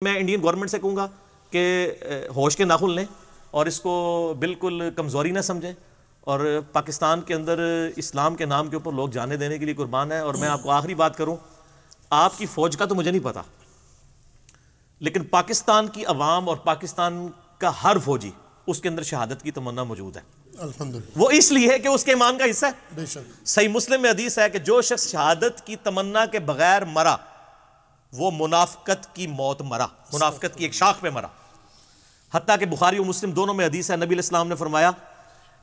میں Indian government سے کہوں گا کہ ہوش کے ناخن لیں اور اس کو بالکل کمزوری نہ سمجھیں، اور پاکستان کے اندر اسلام کے نام کے اوپر لوگ جانے دینے کے لیے قربان ہیں۔ اور میں آپ کو آخری بات کروں، آپ کی فوج کا تو مجھے نہیں پتا، لیکن پاکستان کی عوام اور پاکستان کا ہر فوجی اس کے اندر شہادت کی تمنا موجود ہے، الحمدللہ۔ وہ اس لیے ہے کہ اس کے ایمان کا حصہ ہے۔ صحیح مسلم میں حدیث ہے کہ جو شخص شہادت کی تمنا کے بغیر مرا وہ منافقت کی موت مرا، منافقت کی ایک شاخ پہ مرا۔ حتیٰ کہ بخاری و مسلم دونوں میں حدیث ہے، نبی علیہ السلام نے فرمایا،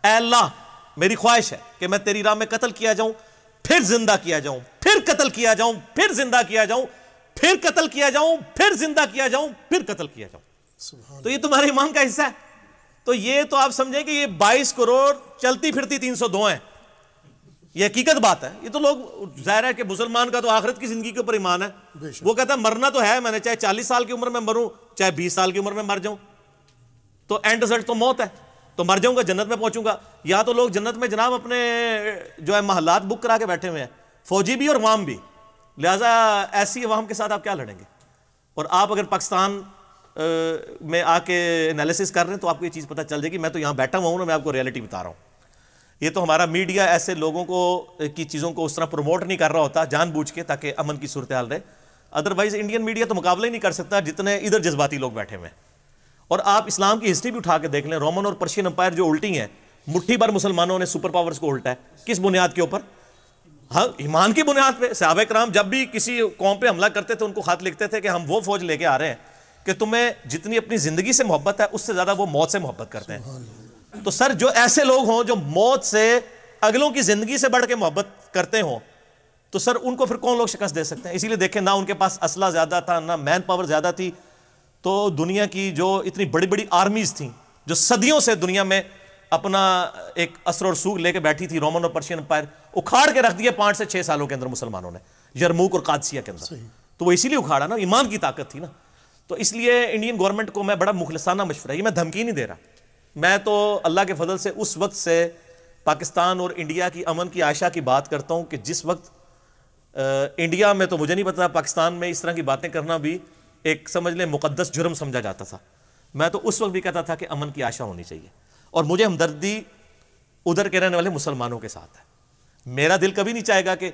اے اللہ میری خواہش ہے کہ میں تیری راہ میں قتل کیا جاؤں، پھر زندہ کیا جاؤں، پھر قتل کیا جاؤں، پھر زندہ کیا جاؤں، پھر قتل کیا جاؤں، پھر زندہ کیا جاؤں، پھر قتل کیا جاؤں۔ تو یہ تمہارے ایمان کا حصہ ہے۔ تو یہ تو آپ سمجھیں کہ یہ 22 کروڑ چلتی پھرتی 302 ہیں، یہ حقیقت بات ہے۔ یہ تو لوگ، ظاہر ہے کہ مسلمان کا تو آخرت کی زندگی کے اوپر ایمان ہے، وہ کہتا ہے مرنا تو ہے، میں نے چاہے 40 سال کی عمر میں مروں چاہے 20 سال کی عمر میں مر جاؤں، تو اینڈ رزلٹ تو موت ہے، تو مر جاؤں گا جنت میں پہنچوں گا۔ یا تو لوگ جنت میں جناب اپنے جو ہے محلات بک کرا کے بیٹھے ہوئے ہیں، فوجی بھی اور عوام بھی، لہٰذا ایسی عوام کے ساتھ آپ کیا لڑیں گے؟ اور آپ اگر پاکستان میں آ کے انالیسس کر رہے ہیں تو آپ کو یہ چیز پتہ چل جائے گی۔ میں تو یہاں بیٹھا ہوا ہوں نا، میں آپ کو ریئلٹی بتا رہا ہوں۔ یہ تو ہمارا میڈیا ایسے لوگوں کو کی چیزوں کو اس طرح پروموٹ نہیں کر رہا ہوتا جان بوجھ کے تاکہ امن کی صورتحال رہے، ادروائز انڈین میڈیا تو مقابلہ ہی نہیں کر سکتا جتنے ادھر جذباتی لوگ بیٹھے ہوئے ہیں۔ اور آپ اسلام کی ہسٹری بھی اٹھا کے دیکھ لیں، رومن اور پرشین امپائر جو الٹی ہیں، مٹھی بھر مسلمانوں نے سپر پاورز کو الٹا ہے، کس بنیاد کے اوپر؟ ہاں، ایمان کی بنیاد پہ۔ صحابہ کرام جب بھی کسی قوم پہ حملہ کرتے تھے ان کو خط لکھتے تھے کہ ہم وہ فوج لے کے آ رہے ہیں کہ تمہیں جتنی اپنی زندگی سے محبت ہے اس سے زیادہ وہ موت سے محبت کرتے ہیں۔ تو سر جو ایسے لوگ ہوں جو موت سے، اگلوں کی زندگی سے بڑھ کے محبت کرتے ہوں، تو سر ان کو پھر کون لوگ شکست دے سکتے ہیں؟ اسی لیے دیکھیں، نہ ان کے پاس اسلحہ زیادہ تھا، نہ مین پاور زیادہ تھی، تو دنیا کی جو اتنی بڑی بڑی آرمیز تھیں جو صدیوں سے دنیا میں اپنا ایک اثر و رسوخ لے کے بیٹھی تھی، رومن اور پرشین امپائر اکھاڑ کے رکھ دیے 5 سے 6 سالوں کے اندر مسلمانوں نے، یرموک اور قادسیہ کے اندر۔ تو وہ اسی لیے اکھاڑا نا، ایمان کی طاقت تھی نا۔ تو اس لیے انڈین گورنمنٹ کو میں بڑا مخلصانہ مشورہ، یہ میں دھمکی نہیں دے رہا، میں تو اللہ کے فضل سے اس وقت سے پاکستان اور انڈیا کی امن کی عائشہ کی بات کرتا ہوں کہ جس وقت انڈیا میں تو مجھے نہیں پتا، پاکستان میں اس طرح کی باتیں کرنا بھی ایک سمجھ لیں مقدس جرم سمجھا جاتا تھا۔ میں تو اس وقت بھی کہتا تھا کہ امن کی عائشہ ہونی چاہیے، اور مجھے ہمدردی ادھر کے رہنے والے مسلمانوں کے ساتھ ہے۔ میرا دل کبھی نہیں چاہے گا کہ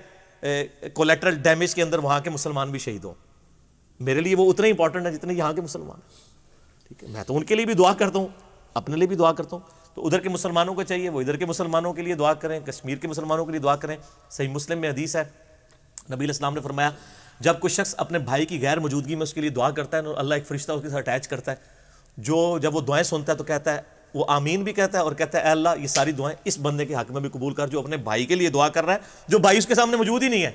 کولیٹرل ڈیمیج کے اندر وہاں کے مسلمان بھی شہید ہوں، میرے لیے وہ اتنے امپورٹنٹ ہیں جتنے یہاں کے مسلمان ہیں، ٹھیک ہے؟ میں تو ان کے لیے بھی دعا کرتا ہوں، اپنے لیے بھی دعا کرتا ہوں، تو ادھر کے مسلمانوں کو چاہیے وہ ادھر کے مسلمانوں کے لیے دعا کریں، کشمیر کے مسلمانوں کے لیے دعا کریں۔ صحیح مسلم میں حدیث ہے، نبی علیہ السلام نے فرمایا جب کوئی شخص اپنے بھائی کی غیر موجودگی میں اس کے لیے دعا کرتا ہے، اللہ ایک فرشتہ اس کے ساتھ اٹیچ کرتا ہے، جو جب وہ دعائیں سنتا ہے تو کہتا ہے، وہ آمین بھی کہتا ہے اور کہتا ہے اے اللہ یہ ساری دعائیں اس بندے کے حق میں بھی قبول کر جو اپنے بھائی کے لیے دعا کر رہا ہے، جو بھائی اس کے سامنے موجود ہی نہیں ہے۔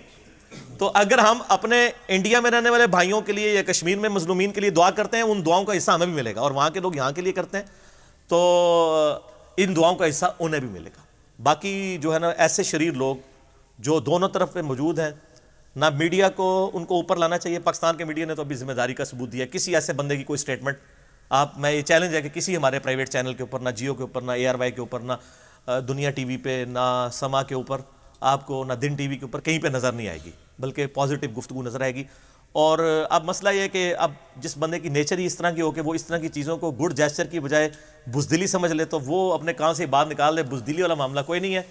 تو اگر ہم اپنے انڈیا میں رہنے والے بھائیوں کے لیے یا کشمیر میں مظلومین کے لیے دعا کرتے ہیں، ان دعاؤں کا حصہ ہمیں بھی ملے گا، اور وہاں کے لوگ یہاں کے لیے کرتے ہیں تو ان دعاؤں کا حصہ انہیں بھی ملے گا۔ باقی جو ہے نا ایسے شریر لوگ جو دونوں طرف پہ موجود ہیں، نہ میڈیا کو ان کو اوپر لانا چاہیے۔ پاکستان کے میڈیا نے تو ابھی ذمہ داری کا ثبوت دیا، کسی ایسے بندے کی کوئی سٹیٹمنٹ میں یہ چیلنج ہے کہ کسی ہمارے پرائیویٹ چینل کے اوپر، نہ جیو کے اوپر، نہ ARY کے اوپر، نہ دنیا ٹی وی پہ، نہ سما کے اوپر آپ کو، نہ دن ٹی وی کے اوپر کہیں پہ نظر نہیں آئے گی، بلکہ پازیٹیو گفتگو نظر آئے گی۔ اور اب مسئلہ یہ ہے کہ اب جس بندے کی نیچر ہی اس طرح کی ہو کہ وہ اس طرح کی چیزوں کو گڈ جیسچر کی بجائے بزدلی سمجھ لے، تو وہ اپنے کان سے بات نکال لے، بزدلی والا معاملہ کوئی نہیں ہے۔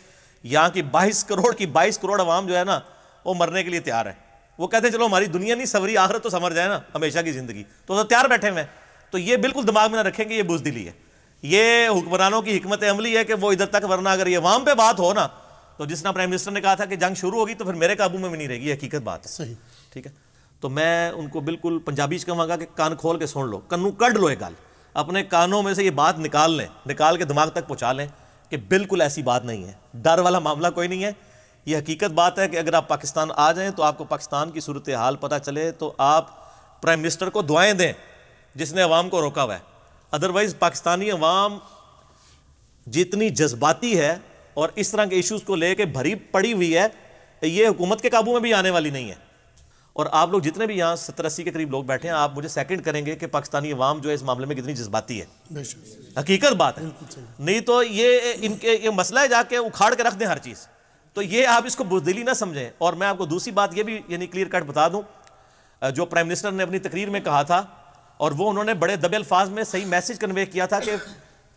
یہاں کی 22 کروڑ عوام جو ہے نا وہ مرنے کے لیے تیار ہے، وہ کہتے ہیں چلو ہماری دنیا نہیں سوری، آخرت تو سمر جائے نا، ہمیشہ کی زندگی، تو تیار بیٹھے ہوئے ہیں۔ تو یہ بالکل دماغ میں نہ رکھیں کہ یہ بزدلی ہے، یہ حکمرانوں کی حکمت عملی ہے کہ وہ ادھر تک، ورنہ اگر یہ عوام پہ بات ہو نا تو جس طرح پرائم منسٹر نے کہا تھا کہ جنگ شروع ہوگی تو پھر میرے قابو میں بھی نہیں رہے گی، یہ حقیقت بات ہے، صحیح، ٹھیک ہے؟ تو میں ان کو بالکل پنجابی سے کہوں گا کہ کان کھول کے سن لو، کنوں کڈ لو، یہ گل اپنے کانوں میں سے یہ بات نکال لیں، نکال کے دماغ تک پہنچا لیں کہ بالکل ایسی بات نہیں ہے، ڈر والا معاملہ کوئی نہیں ہے۔ یہ حقیقت بات ہے کہ اگر آپ پاکستان آ جائیں تو آپ کو پاکستان کی صورتحال پتہ چلے تو آپ پرائم منسٹر کو دعائیں دیں جس نے عوام کو روکا ہوا ہے۔ ادروائز پاکستانی عوام جتنی جذباتی ہے اور اس طرح کے ایشوز کو لے کے بھری پڑی ہوئی ہے، یہ حکومت کے قابو میں بھی آنے والی نہیں ہے۔ اور آپ لوگ جتنے بھی یہاں 70-80 کے قریب لوگ بیٹھے ہیں، آپ مجھے سیکنڈ کریں گے کہ پاکستانی عوام جو ہے اس معاملے میں کتنی جذباتی ہے، حقیقت بات ہے۔ نہیں تو یہ ان کے یہ مسئلہ ہے، جا کے اکھاڑ کے رکھ دیں ہر چیز، تو یہ آپ اس کو بزدلی نہ سمجھیں۔ اور میں آپ کو دوسری بات یہ بھی یعنی کلیئر کٹ بتا دوں، جو پرائم منسٹر نے اپنی تقریر میں کہا تھا اور وہ انہوں نے بڑے دبے الفاظ میں صحیح میسج کنوے کیا تھا کہ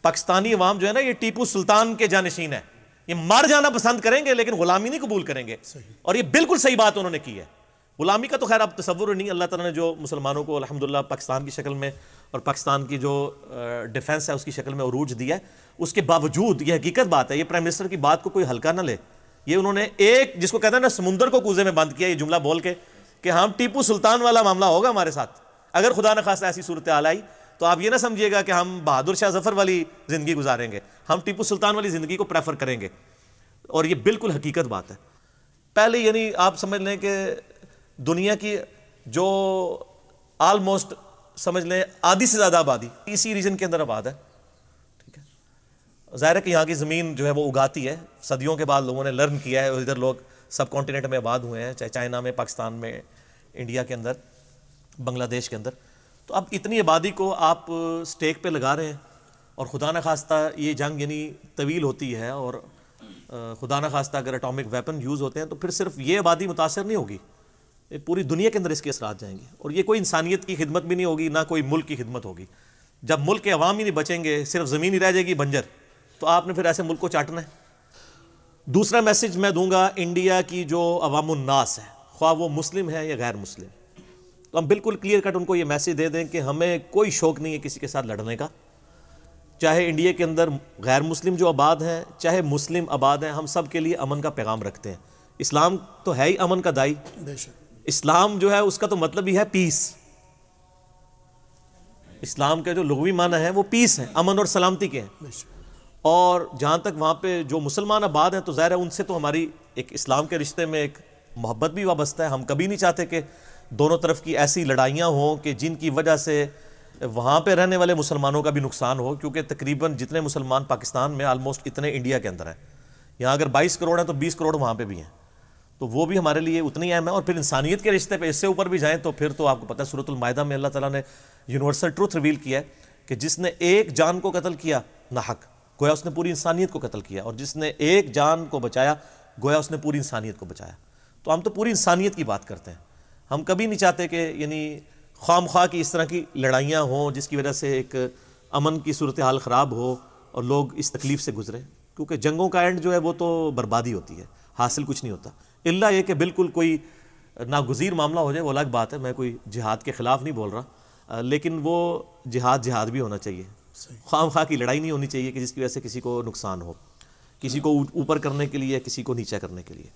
پاکستانی عوام جو ہے نا یہ ٹیپو سلطان کے جانشین ہے، یہ مار جانا پسند کریں گے لیکن غلامی نہیں قبول کریں گے، اور یہ بالکل صحیح بات انہوں نے کی ہے۔ غلامی کا تو خیر اب تصور نہیں، اللہ تعالیٰ نے جو مسلمانوں کو الحمدللہ پاکستان کی شکل میں اور پاکستان کی جو ڈیفنس ہے اس کی شکل میں عروج دیا ہے، اس کے باوجود یہ حقیقت بات ہے، یہ پرائم منسٹر کی بات کو کوئی ہلکا نہ لے۔ یہ انہوں نے ایک جس کو کہتے ہیں نا سمندر کو کوزے میں بند کیا، یہ جملہ بول کے کہ ہم ٹیپو سلطان والا معاملہ ہوگا ہمارے ساتھ، اگر خدا نخواستہ ایسی صورتحال آئی تو آپ یہ نہ سمجھیے گا کہ ہم بہادر شاہ ظفر والی زندگی گزاریں گے، ہم ٹیپو سلطان والی زندگی کو پریفر کریں گے، اور یہ بالکل حقیقت بات ہے۔ پہلے یعنی آپ سمجھ لیں کہ دنیا کی جو آلموسٹ سمجھ لیں آدھی سے زیادہ آبادی اسی ریجن کے اندر آباد ہے، ٹھیک ہے۔ ظاہر ہے کہ یہاں کی زمین جو ہے وہ اگاتی ہے، صدیوں کے بعد لوگوں نے لرن کیا ہے، اور ادھر لوگ سب کانٹیننٹ میں آباد ہوئے ہیں، چاہے چائنا میں، پاکستان میں، انڈیا کے اندر، بنگلہ دیش کے اندر۔ تو اب اتنی آبادی کو آپ سٹیک پہ لگا رہے ہیں، اور خدا نخواستہ یہ جنگ یعنی طویل ہوتی ہے، اور خدا نخواستہ اگر اٹامک ویپن یوز ہوتے ہیں تو پھر صرف یہ آبادی متاثر نہیں ہوگی، پوری دنیا کے اندر اس کے اثرات جائیں گے، اور یہ کوئی انسانیت کی خدمت بھی نہیں ہوگی، نہ کوئی ملک کی خدمت ہوگی۔ جب ملک کے عوام ہی نہیں بچیں گے، صرف زمین ہی رہ جائے گی بنجر، تو آپ نے پھر ایسے ملک کو چاٹنا ہے۔ دوسرا میسج میں دوں گا انڈیا کی جو عوام الناس ہے، خواہ وہ مسلم ہے یا غیر مسلم، تو ہم بالکل کلیئر کٹ ان کو یہ میسج دے دیں کہ ہمیں کوئی شوق نہیں ہے کسی کے ساتھ لڑنے کا، چاہے انڈیا کے اندر غیر مسلم جو آباد ہیں، چاہے مسلم آباد ہیں، ہم سب کے لیے امن کا پیغام رکھتے ہیں۔ اسلام تو ہے ہی امن کا دائی، اسلام جو ہے اس کا تو مطلب ہی ہے پیس، اسلام کے جو لغوی معنی ہیں وہ پیس ہیں، امن اور سلامتی کے ہیں، اور جہاں تک وہاں پہ جو مسلمان آباد ہیں تو ظاہر ہے ان سے تو ہماری ایک اسلام کے رشتے میں ایک محبت بھی وابستہ ہے۔ ہم کبھی نہیں چاہتے کہ دونوں طرف کی ایسی لڑائیاں ہوں کہ جن کی وجہ سے وہاں پہ رہنے والے مسلمانوں کا بھی نقصان ہو، کیونکہ تقریباً جتنے مسلمان پاکستان میں آلموسٹ اتنے انڈیا کے اندر ہیں، یہاں اگر 22 کروڑ ہیں تو 20 کروڑ وہاں پہ بھی ہیں، تو وہ بھی ہمارے لیے اتنی اہم ہے۔ اور پھر انسانیت کے رشتے پہ اس سے اوپر بھی جائیں تو پھر تو آپ کو پتہ ہے سورۃ المائدہ میں اللہ تعالیٰ نے یونیورسل ٹروتھ ریویل کیا ہے کہ جس نے ایک جان کو قتل کیا ناحق، گویا اس نے پوری انسانیت کو قتل کیا، اور جس نے ایک جان کو بچایا گویا اس نے پوری انسانیت کو بچایا۔ تو ہم تو پوری انسانیت کی بات کرتے ہیں، ہم کبھی نہیں چاہتے کہ یعنی خواہ مخواہ کی اس طرح کی لڑائیاں ہوں جس کی وجہ سے ایک امن کی صورتحال خراب ہو اور لوگ اس تکلیف سے گزریں، کیونکہ جنگوں کا اینڈ جو ہے وہ تو بربادی ہوتی ہے، حاصل کچھ نہیں ہوتا، الا یہ کہ بالکل کوئی ناگزیر معاملہ ہو جائے، وہ الگ بات ہے، میں کوئی جہاد کے خلاف نہیں بول رہا، لیکن وہ جہاد بھی ہونا چاہیے، خواہ مخواہ کی لڑائی نہیں ہونی چاہیے کہ جس کی وجہ سے کسی کو نقصان ہو، کسی کو اوپر کرنے کے لیے، کسی کو نیچا کرنے کے لیے۔